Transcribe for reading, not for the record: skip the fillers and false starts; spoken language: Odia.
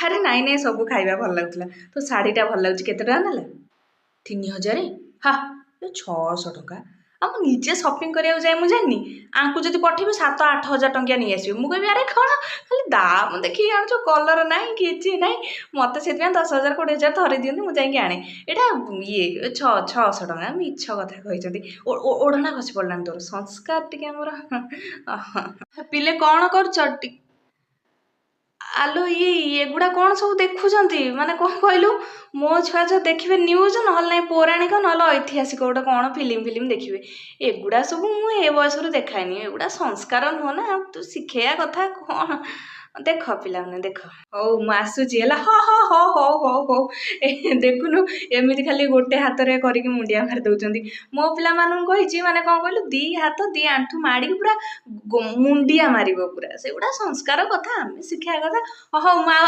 ଆରେ ନାଇଁ ନାଇଁ ସବୁ ଖାଇବା ଭଲ ଲାଗୁଥିଲା। ତୋ ଶାଢ଼ୀଟା ଭଲ ଲାଗୁଛି, କେତେ ଟଙ୍କା ନେଲା? 3000? ହା, 600 ଟଙ୍କା। ଆଉ ମୁଁ ନିଜେ ସପିଂ କରିବାକୁ ଯାଏ ମୁଁ ଜାଣିନି। ଆଙ୍କୁ ଯଦି ପଠେଇବି 7-8 ହଜାର ଟଙ୍କିଆ ନେଇ ଆସିବି। ମୁଁ କହିବି ଆରେ କ'ଣ ଖାଲି ଦାମ ଦେଖିକି ଆଣୁଛ, କଲର ନାହିଁ କିଛି ନାହିଁ। ମତେ ସେଥିପାଇଁ 10,000 20,000 ଧରେଇ ଦିଅନ୍ତି, ମୁଁ ଯାଇକି ଆଣେ। ଏଇଟା ଇଏ 600 ଟଙ୍କା ମିଛ କଥା କହିଛନ୍ତି। ଓଢ଼ଣା ଖସି ପଡ଼ିଲାଣି ତୋର, ସଂସ୍କାର ଟିକେ ଆମର। ପିଲେ କ'ଣ କରୁଛ? ଆଲୋ ଏଗୁଡ଼ା କ'ଣ ସବୁ ଦେଖୁଛନ୍ତି? ମାନେ କ'ଣ କହିଲୁ, ମୋ ଛୁଆ ଯୋଉ ଦେଖିବେ ନ୍ୟୁଜ୍, ନହେଲେ ନାହିଁ ପୌରାଣିକ, ନହେଲେ ଐତିହାସିକ ଗୋଟେ କ'ଣ ଫିଲ୍ମ ଦେଖିବେ। ଏଗୁଡ଼ା ସବୁ ମୁଁ ଏ ବୟସରୁ ଦେଖାଏନି। ଏଗୁଡ଼ା ସଂସ୍କାର ନୁହଁ ନା, ତୁ ଶିଖେଇବା କଥା କ'ଣ? ଦେଖ ପିଲାମାନେ ଦେଖ। ହଉ ମୁଁ ଆସୁଛି ହେଲା। ହଁ ହଁ ହଁ ହଉ ହଉ ହଉ। ଦେଖୁନୁ ଏମିତି ଖାଲି ଗୋଟେ ହାତରେ କରିକି ମୁଣ୍ଡିଆ ମାରି ଦଉଛନ୍ତି। ମୋ ପିଲାମାନଙ୍କୁ କହିଛି ମାନେ କ'ଣ କହିଲୁ, 2 ହାତ 2 ଆଣ୍ଠୁ ମାଡ଼ିକି ପୁରା ମୁଣ୍ଡିଆ ମାରିବ ପୁରା। ସେଗୁଡ଼ା ସଂସ୍କାର କଥା, ଆମେ ଶିଖେଇବା କଥା। ହଉ ମୁଁ ଆଉ